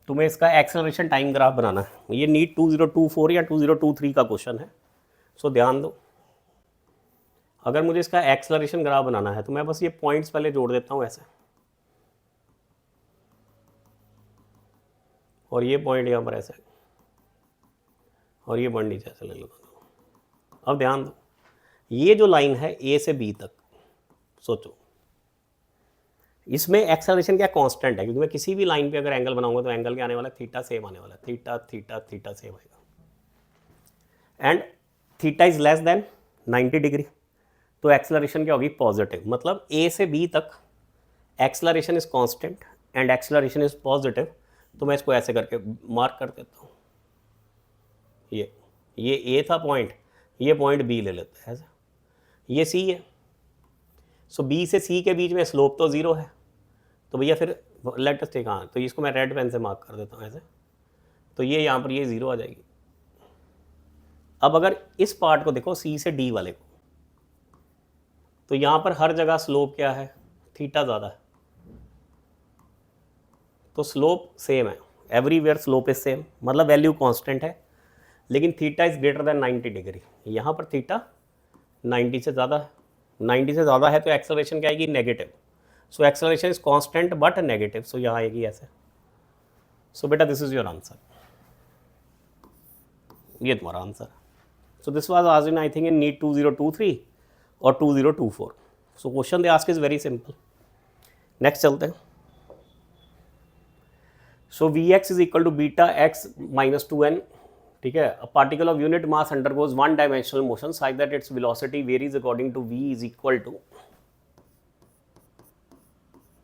तुम्हें इसका एक्सेलरेशन टाइम ग्राफ बनाना है। ये नीट 2024 या 2023 का क्वेश्चन है, सो ध्यान दो। अगर मुझे इसका एक्सेलरेशन ग्राफ बनाना है तो मैं बस ये पॉइंट्स पहले जोड़ देता हूँ ऐसे, और ये पॉइंट यहाँ पर ऐसे, और ये पॉइंट नीचे ऐसे ले लूँगा। अब ध्यान दो, ये जो लाइन है ए से बी तक, सोचो इसमें एक्सेलरेशन क्या कांस्टेंट है, क्योंकि मैं किसी भी लाइन पे अगर एंगल बनाऊंगा तो एंगल क्या आने वाला है, थीटा सेम आने वाला है, थीटा थीटा थीटा सेम आएगा, and theta is less than 90 degree, तो एक्सेलरेशन क्या होगी पॉजिटिव। मतलब ए से बी तक acceleration is constant and acceleration is positive. तो मैं इसको ऐसे करके मार्क कर देता हूँ, ये ए था पॉइंट, ये पॉइंट बी ले लेते हैं ऐसा, ये सी है। सो बी से सी के बीच में स्लोप तो ज़ीरो है, तो भैया फिर लेट अस टेक, हाँ तो इसको मैं रेड पेन से मार्क कर देता हूँ ऐसे, तो ये यहाँ पर ये ज़ीरो आ जाएगी। अब अगर इस पार्ट को देखो सी से डी वाले को, तो यहाँ पर हर जगह स्लोप क्या है, थीटा ज़्यादा है, तो स्लोप सेम है, एवरीवेयर स्लोप इज सेम, मतलब वैल्यू कांस्टेंट है, लेकिन theta is greater than 90 degree. यहाँ पर थीटा 90 से ज़्यादा है, 90 से ज़्यादा है तो एक्सेलरेशन क्या आएगी negative. So acceleration is constant but negative, so यहाँ आएगी ऐसे। सो बेटा दिस इज योर आंसर, ये तुम्हारा answer. So this was asked in I think in NEET 2023 और 2024। So question they ask is very simple. Next चलते हैं। So v x is equal to beta x minus 2n, ठीक है। A particle of unit mass undergoes one dimensional motion such that its velocity varies according to v is equal to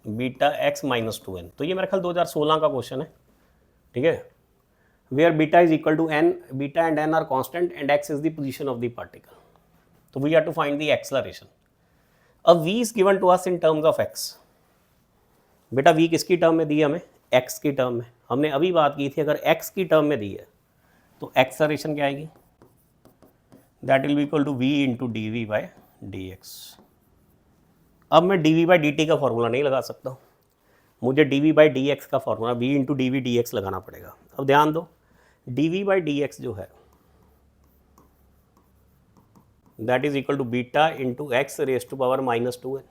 beta x minus 2n। तो ये मेरे ख्याल 2016 का question है, ठीक है। Where beta is equal to n, beta and n are constant and x is the position of the particle. तो we have to find the acceleration. अब v is given to us in terms of x। बेटा v किसकी term में दी है हमें, x की term में। हमने अभी बात की थी अगर x की टर्म में दी है तो एक्सेलरेशन क्या आएगी, that will be equal to v into d we by d x. अब मैं d we by D t का फॉर्मूला नहीं लगा सकता, मुझे d we by d x का formula v into d v d x लगाना पड़ेगा। अब ध्यान दो, d we by d x जो है that is equal to beta into x raise to power minus 2n।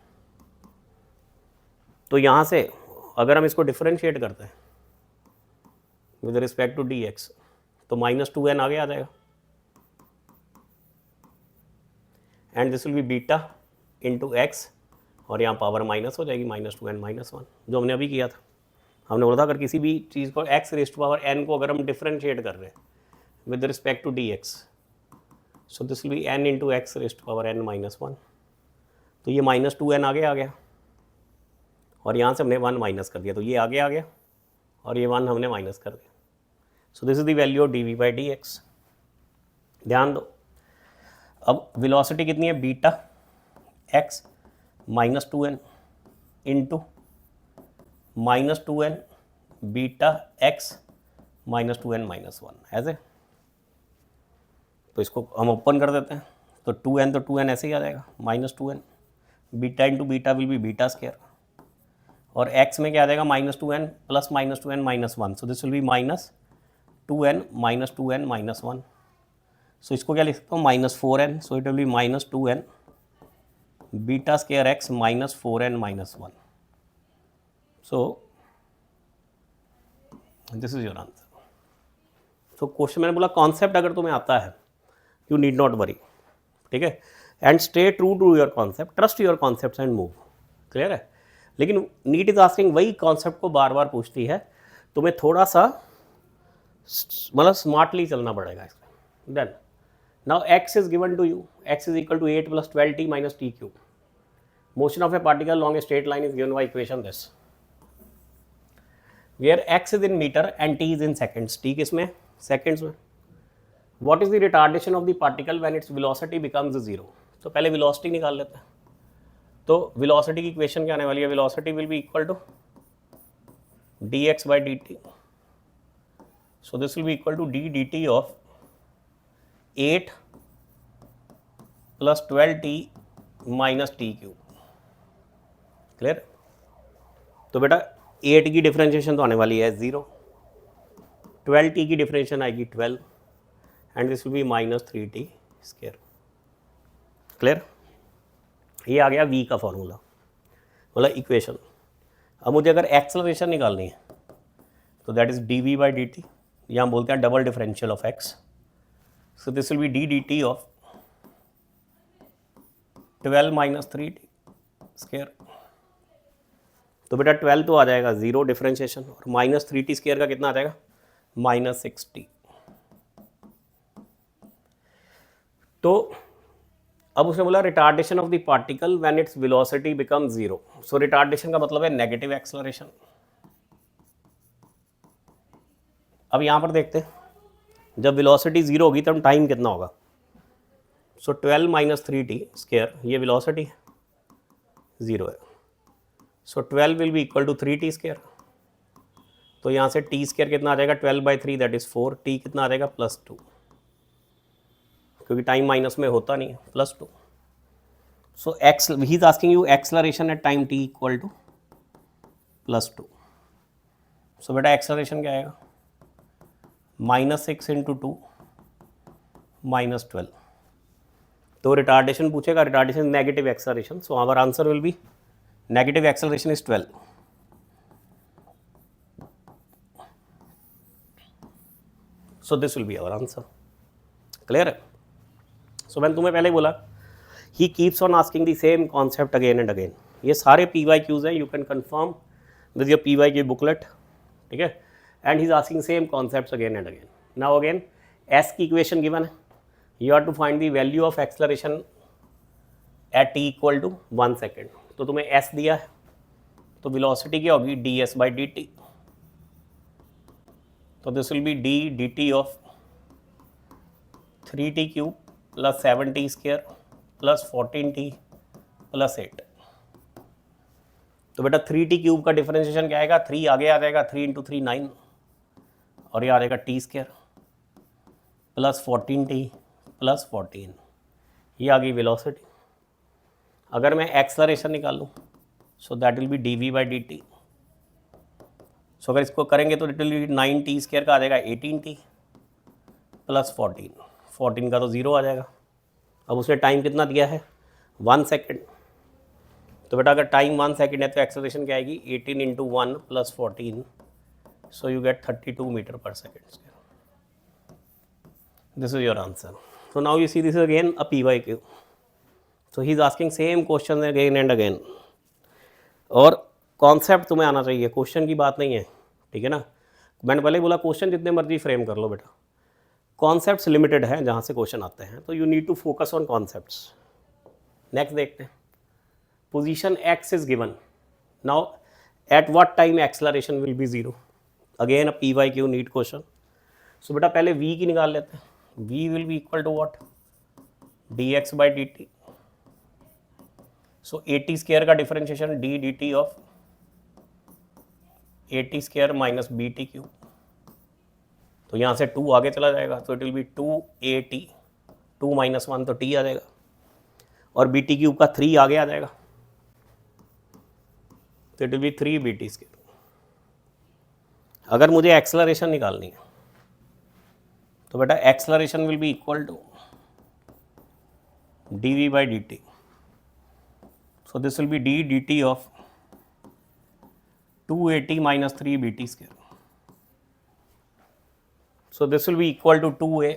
तो यहाँ से अगर हम इसको डिफरेंशिएट करते हैं with respect to D x तो -2n आगे आ जाएगा and this will be beta into x और यहाँ पावर माइनस हो जाएगी -2n -1 जो हमने अभी किया था। हमने बोला था अगर किसी भी चीज़ को x raise to power n को अगर हम डिफरेंशिएट कर रहे हैं with respect to D x so this will be n into x raise to power n -1। तो ये -2n आगे आ गया और यहाँ से हमने 1 माइनस कर दिया तो ये आगे आ गया और ये 1 हमने माइनस कर दिया। सो this is the value of dv by d x. ध्यान दो अब वेलोसिटी कितनी है beta x -2n into -2n beta x -2n -1 ऐसे। तो इसको हम ओपन कर देते हैं तो 2n तो 2n ऐसे ही आ जाएगा -2n beta into beta will be beta square और x में क्या आ जाएगा -2n plus -2n -1 so this will B -2n -1। सो इसको क्या लिख सकता हूँ -4n so it will B -2n beta square x -4n -1। So this is your answer. So question मैंने बोला कॉन्सेप्ट अगर तुम्हें आता है यू नीड नॉट वरी, ठीक है, and stay true to your concept, trust your concept and move. Clear है। लेकिन नीट इज आस्किंग वही कॉन्सेप्ट को बार बार पूछती है, तुम्हें थोड़ा सा मतलब स्मार्टली चलना पड़ेगा इसमें। Then now x is given to you, x is equal to 8 + 12t - t cube. Motion of a particle along a straight line is given by equation this, where x is in meter and t is in seconds। t किस में? Seconds में। What is the retardation of the particle when its velocity becomes 0? तो पहले velocity निकाल लेते हैं। तो velocity की इक्वेशन क्या आने वाली है? velocity will be equal to dx by dt। So this will be equal to d dt of 8 + 12t - t cube. Clear? तो बेटा 8 की डिफरेंशिएशन तो आने वाली है 0, 12t की डिफरेंशिएशन आएगी 12 and this will B -3t square. Clear? ये आ गया v का फॉर्मूला मतलब इक्वेशन। अब मुझे अगर एक्सेलरेशन निकालनी है तो that is dv by dt, या हम बोलते हैं double differential of x। So this will B d dt of 12 - 3t square. तो बेटा 12 तो आ जाएगा 0 डिफरेंशिएशन और -3t स्क्वायर का कितना आ जाएगा -6t। तो अब उसने बोला retardation of the particle when its velocity become 0। So retardation का मतलब है नेगेटिव एक्सेलरेशन। अब यहां पर देखते हैं जब वेलोसिटी 0 होगी तब टाइम कितना होगा। सो 12 - 3t स्क्वायर ये वेलोसिटी 0 है। So 12 will be equal to 3t square. तो यहाँ से t स्क्वायर कितना आ जाएगा 12/3 दैट इज 4, t कितना आ जाएगा +2 क्योंकि टाइम माइनस में होता नहीं है +2। So x he is asking you acceleration at time t equal to +2। So बेटा एक्सेलरेशन क्या आएगा -6 × 2 -12। तो रिटार्डेशन पूछेगा, retardation negative acceleration, so our answer will be negative acceleration is 12। So this will be our answer. Clear है। So मैंने तुम्हें पहले बोला ही keeps on asking the same concept again and again. ये सारे PYQs हैं, you can confirm with your PYQ booklet, ठीक है, and he is asking same concepts again and again. Now again s की इक्वेशन गिवन है, you are to find the value of acceleration at t equal to 1 second. तो तुम्हें s दिया है तो velocity क्या होगी ds बाई dt। तो this will B d dt of 3t cube + 7t square + 14t + 8। तो बेटा 3t क्यूब का डिफरेंशिएशन क्या आएगा 3 आगे आ जाएगा 3 × 3 9 और ये आ जाएगा t स्क्वायर + 14t + 14। ये आ गई वेलोसिटी। अगर मैं एक्सेलरेशन निकाल लूँ so that will B dv by dt। सो अगर इसको करेंगे तो it will B 9t square का आ जाएगा 18t + 14 का तो 0 आ जाएगा। अब उसने टाइम कितना दिया है 1 सेकेंड। तो बेटा अगर टाइम 1 सेकेंड है तो एक्सेलरेशन क्या आएगी 18 into 1 plus 14, so you get 32 metre per second. This is your answer. So now you see this is again a PYQ. So he is asking same question again and again. और concept तुम्हें आना चाहिए, question की बात नहीं है, ठीक है ना। मैंने पहले बोला क्वेश्चन जितने मर्जी फ्रेम कर लो बेटा, कॉन्सेप्ट्स लिमिटेड है जहाँ से क्वेश्चन आते हैं, तो you need to focus on concepts. Next देखते हैं, position x is given, now at what time acceleration will be 0, again a PYQ need question. So बेटा पहले v की निकाल लेते हैं, v will be equal to what, dx by dt. So 80 square का differentiation d dt of 80 square minus bt cube, तो यहाँ से 2 आगे चला जाएगा, तो it will B 2at, 2 minus 1 तो t आ जाएगा, और bt क्यूब का 3 आगे आ जाएगा, तो it will B 3bt square. अगर मुझे एक्सेलरेशन निकालनी है तो बेटा acceleration will be equal to dv by dt. So this will be d dt of 2at minus 3bt square. So this will be equal to 2a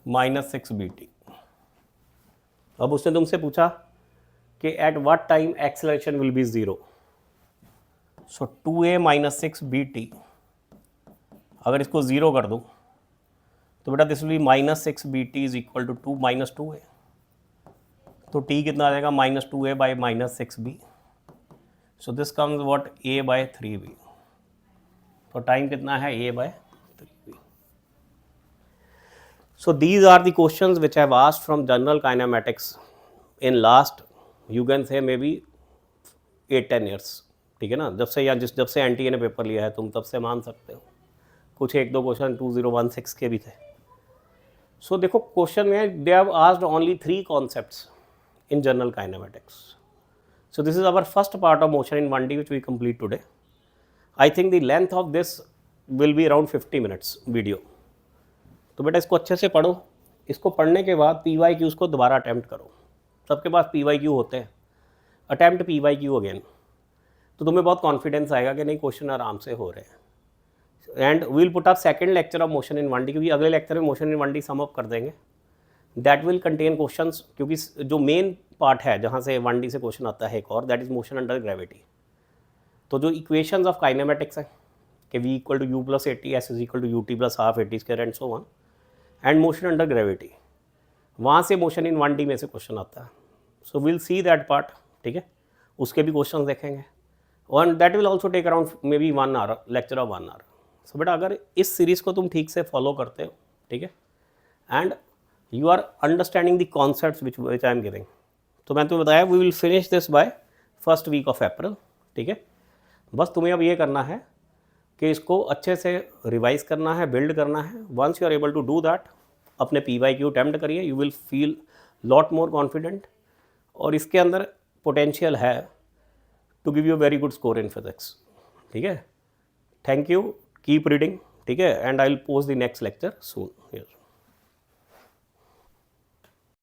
minus 6bt. अब उसने तुमसे पूछा कि eight what time acceleration will be 0. So 2a minus 6bt, अगर इसको 0 कर दूँ तो बेटा this will be minus 6bt is equal to 2 minus 2a, तो t कितना आ जाएगा minus 2a by minus 6b, so this comes what a by 3b, तो टाइम कितना है a by 3b. So these are the questions which I have asked from general kinematics in last you can say may B 8-10 years, ठीक है ना, जब से या जब से NTA ने पेपर लिया है तुम तब से मान सकते हो, कुछ 1-2 क्वेश्चन 2016 के भी थे. सो देखो क्वेश्चन में they have asked only 3 concepts in general kinematics. So this is our first part of motion in 1D which we complete today. I think the length of this will be around 50 minutes video. तो बेटा इसको अच्छे से पढ़ो, इसको पढ़ने के बाद PYQs को दोबारा अटैम्प्ट करो. सबके पास PYQ होते हैं, अटैम्प्ट PYQ अगेन, तो तुम्हें बहुत कॉन्फिडेंस आएगा कि नहीं क्वेश्चन आराम से हो रहे हैं. And we'll put up second lecture of motion in 1D, क्योंकि अगले लेक्चर में motion in 1D sum up कर देंगे. दैट विल कंटेन क्वेश्चंस, क्योंकि जो मेन पार्ट है जहाँ से 1D से क्वेश्चन आता है एक और, that is motion under gravity. तो जो इक्वेशंस ऑफ काइनेमेटिक्स है कि v equal to u plus 80, s is equal to u t plus half 80 square and so on, and motion under gravity, वहाँ से मोशन इन 1D में से question आता है. So will see that part, ठीक है, उसके भी क्वेश्चन देखेंगे. और that will also take around maybe 1 hour, lecture of 1 hour. So बेटा अगर इस सीरीज़ को तुम ठीक से फॉलो करते हो, ठीक है, and you are understanding the concepts which I am giving, तो मैं तुम्हें बताया we will finish this by first week of April, ठीक है. बस तुम्हें अब ये करना है कि इसको अच्छे से रिवाइज करना है, बिल्ड करना है. Once you are able to do that, अपने PYQ अटेम्प्ट करिए, you will feel lot more confident, और इसके अंदर पोटेंशियल है to give you very good score in physics, ठीक है. थैंक यू, कीप रीडिंग, ठीक है, and I will post the next lecture soon.